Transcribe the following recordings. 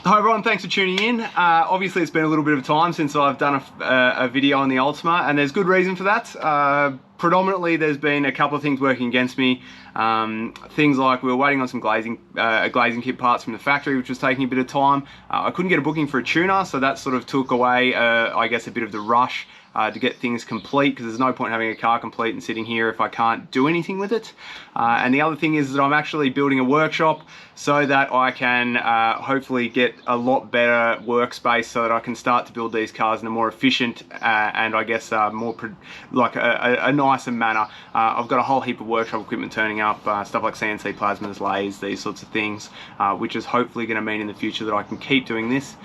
Hi everyone, thanks for tuning in. Obviously it's been a little bit of time since I've done a video on the Ultima, and there's good reason for that. Predominantly there's been a couple of things working against me. Things like we were waiting on some glazing kit parts from the factory, which was taking a bit of time. I couldn't get a booking for a tuner, so that sort of took away, I guess, a bit of the rush to get things complete, because there's no point having a car complete and sitting here if I can't do anything with it. And the other thing is that I'm actually building a workshop so that I can hopefully get a lot better workspace so that I can start to build these cars in a more efficient and I guess more like a nicer manner. I've got a whole heap of workshop equipment turning up, stuff like CNC plasmas, lathes, these sorts of things, which is hopefully going to mean in the future that I can keep doing this,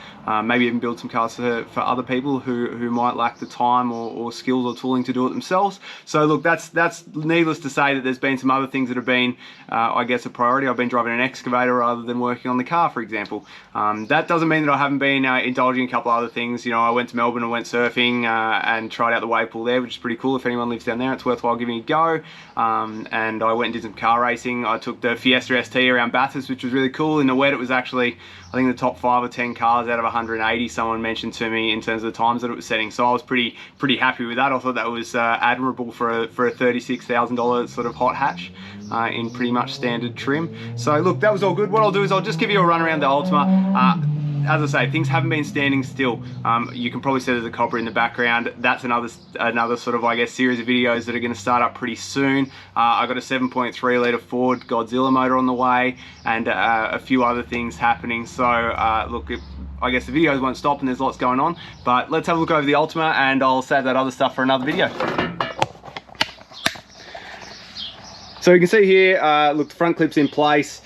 maybe even build some cars for other people who might lack the time or skills or tooling to do it themselves. So look, that's needless to say that there's been some other things that have been I guess a priority. I've been driving an excavator rather than working on the car, for example. That doesn't mean that I haven't been indulging in a couple of other things. You know, I went to Melbourne and went surfing and tried out the wave pool there, which is pretty cool. If anyone lives down there, it's worthwhile giving it a go. And I went and did some car racing. I took the Fiesta ST around Bathurst, which was really cool. In the wet, it was actually, I think, the top 5 or 10 cars out of 180 someone mentioned to me in terms of the times that it was setting. So I was pretty happy with that. I thought that was admirable for a $36,000 sort of hot hatch in pretty much standard trim. So look, that was all good. What I'll do is I'll just give you a run around the Ultima. As I say, things haven't been standing still. You can probably see there's a copper in the background. That's another sort of, I guess, series of videos that are going to start up pretty soon. I got a 7.3 litre Ford Godzilla motor on the way, and a few other things happening. So look, I guess the videos won't stop and there's lots going on, but let's have a look over the Ultima and I'll save that other stuff for another video. So you can see here, look, the front clip's in place,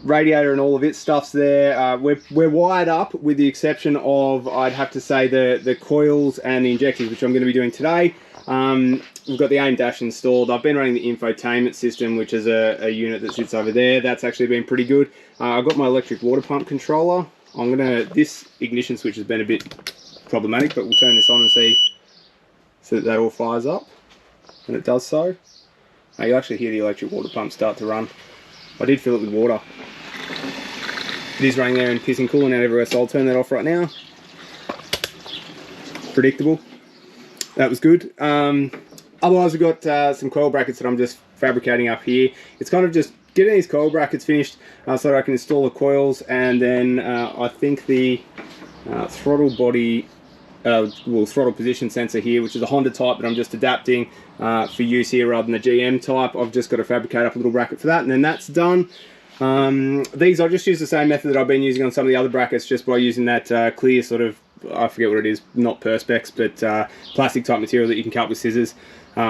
radiator and all of its stuff's there. We're wired up with the exception of, I'd have to say, the coils and the injectors, which I'm going to be doing today. We've got the AIM dash installed. I've been running the infotainment system, which is a unit that sits over there. That's actually been pretty good. I've got my electric water pump controller. This ignition switch has been a bit problematic, but we'll turn this on and see so that all fires up, and it does so. You'll actually hear the electric water pump start to run. I did fill it with water. It is running there and pissing coolant out everywhere, so I'll turn that off right now. Predictable. That was good. Otherwise, we've got some coil brackets that I'm just fabricating up here. It's kind of just getting these coil brackets finished so that I can install the coils, and then I think the throttle body, throttle position sensor here, which is a Honda type, but I'm just adapting for use here rather than the GM type. I've just got to fabricate up a little bracket for that, and then that's done. These, I just use the same method that I've been using on some of the other brackets, just by using that clear sort of, I forget what it is, not perspex, but plastic type material that you can cut with scissors,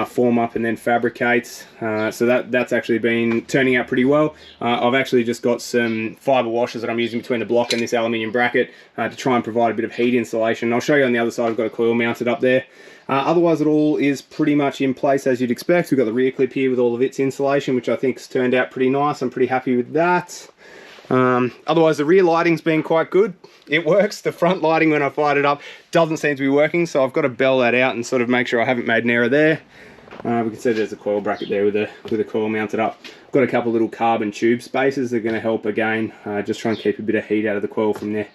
form up and then fabricate. So that's actually been turning out pretty well. I've actually just got some fibre washers that I'm using between the block and this aluminium bracket to try and provide a bit of heat insulation. I'll show you on the other side. I've got a coil mounted up there. Otherwise, it all is pretty much in place as you'd expect. We've got the rear clip here with all of its insulation, which I think's turned out pretty nice. I'm pretty happy with that. Otherwise, the rear lighting's been quite good. It works. The front lighting, when I fired it up, doesn't seem to be working, so I've got to bell that out and sort of make sure I haven't made an error there. We can see there's a coil bracket there with a coil mounted up. I've got a couple of little carbon tube spacers that are going to help again, just try and keep a bit of heat out of the coil from the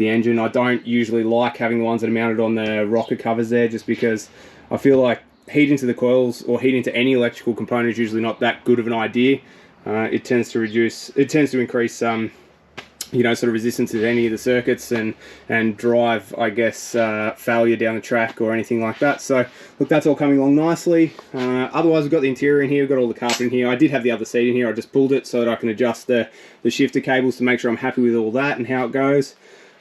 engine. I don't usually like having the ones that are mounted on the rocker covers there, just because I feel like heat into the coils or heat into any electrical component is usually not that good of an idea. It tends to increase you know, sort of resistance to any of the circuits and drive, I guess, failure down the track or anything like that. So look, that's all coming along nicely. Otherwise, we've got the interior in here, we've got all the carpet in here. I did have the other seat in here. I just pulled it so that I can adjust the shifter cables to make sure I'm happy with all that and how it goes.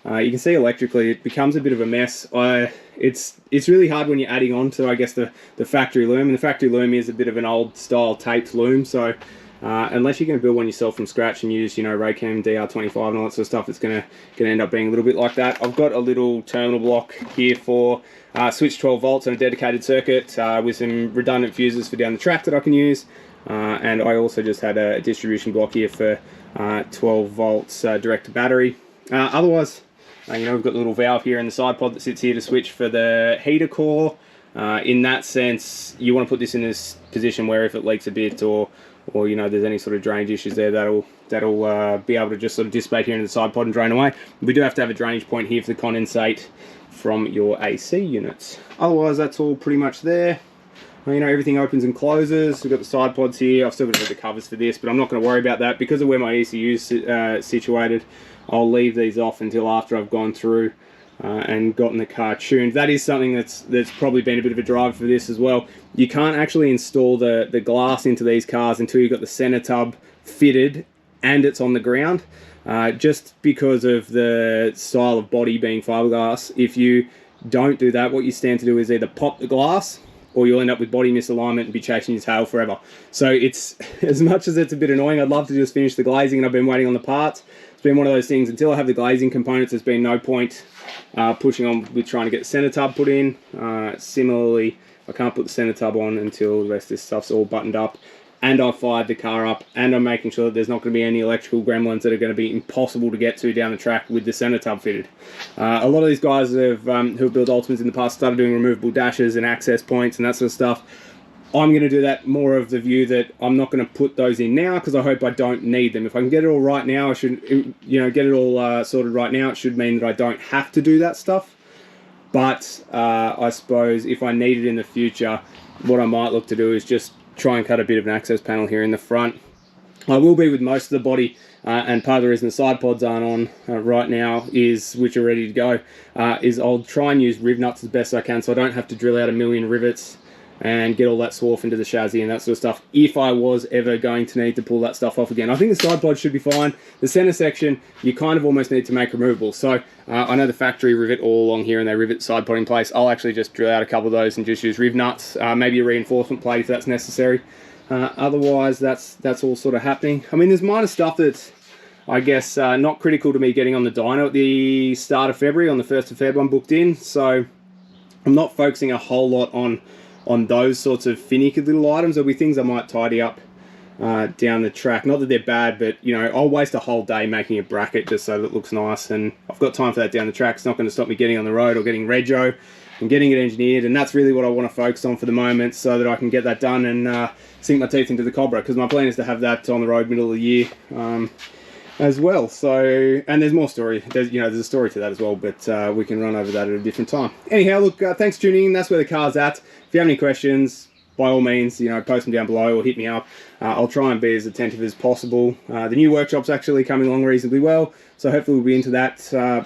You can see electrically it becomes a bit of a mess. It's really hard when you're adding on to, I guess, the factory loom, and the factory loom is a bit of an old style taped loom, so unless you're going to build one yourself from scratch and use, you know, Raycam DR25 and all that sort of stuff, it's going to end up being a little bit like that. I've got a little terminal block here for switch 12 volts on a dedicated circuit with some redundant fuses for down the track that I can use, and I also just had a distribution block here for 12 volts direct to battery. Otherwise, you know, we've got the little valve here in the side pod that sits here to switch for the heater core. In that sense, you want to put this in this position where if it leaks a bit or or you know there's any sort of drainage issues there, that'll be able to just sort of dissipate here in the side pod and drain away. We do have to have a drainage point here for the condensate from your AC units. Otherwise, that's all pretty much there. You know, everything opens and closes. We've got the side pods here. I've still got to do the covers for this, but I'm not going to worry about that because of where my ECU is situated. I'll leave these off until after I've gone through and gotten the car tuned. That is something that's probably been a bit of a driver for this as well. You can't actually install the glass into these cars until you've got the center tub fitted and it's on the ground, just because of the style of body being fiberglass. If you don't do that, what you stand to do is either pop the glass, or you'll end up with body misalignment and be chasing your tail forever. So it's, as much as it's a bit annoying, I'd love to just finish the glazing, and I've been waiting on the parts. It's been one of those things, until I have the glazing components, there's been no point pushing on with trying to get the center tub put in. Similarly, I can't put the center tub on until the rest of this stuff's all buttoned up, and I've fired the car up, and I'm making sure that there's not going to be any electrical gremlins that are going to be impossible to get to down the track with the center tub fitted. A lot of these guys who have built Ultimas in the past started doing removable dashes and access points and that sort of stuff. I'm going to do that more of the view that I'm not going to put those in now because I hope I don't need them. If I can get it all right now, I should, you know, get it all sorted right now. It should mean that I don't have to do that stuff. But I suppose if I need it in the future, what I might look to do is just try and cut a bit of an access panel here in the front. I will be with most of the body, and part of the reason the side pods aren't on right now is, which are ready to go, is I'll try and use riv nuts as best I can so I don't have to drill out a million rivets and get all that swarf into the chassis and that sort of stuff if I was ever going to need to pull that stuff off again. I think the side pod should be fine. The center section, you kind of almost need to make removable. So I know the factory rivet all along here and they rivet side pod in place. I'll actually just drill out a couple of those and just use riv nuts, maybe a reinforcement plate if that's necessary. Otherwise, that's all sort of happening. I mean, there's minor stuff that's, I guess, not critical to me getting on the dyno at the start of February. On the 1st of Feb, I'm booked in. So I'm not focusing a whole lot on those sorts of finicky little items. There'll be things I might tidy up down the track. Not that they're bad, but you know, I'll waste a whole day making a bracket just so that it looks nice, and I've got time for that down the track. It's not going to stop me getting on the road or getting rego and getting it engineered, and that's really what I want to focus on for the moment so that I can get that done and sink my teeth into the Cobra, because my plan is to have that on the road middle of the year as well. So, and there's more story. There's a story to that as well, but we can run over that at a different time. Anyhow, look, thanks for tuning in. That's where the car's at. If you have any questions, by all means, you know, post them down below or hit me up. I'll try and be as attentive as possible. The new workshop's actually coming along reasonably well, so hopefully we'll be into that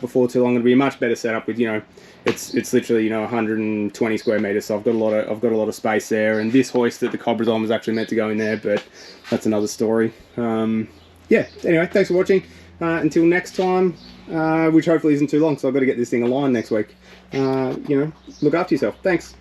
before too long. It'll be a much better setup with, you know, it's literally, you know, 120 square meters, so I've got a lot of space there. And this hoist that the Cobra's on was actually meant to go in there, but that's another story. Yeah, anyway, thanks for watching. Until next time, which hopefully isn't too long, so I've got to get this thing aligned next week. You know, look after yourself. Thanks.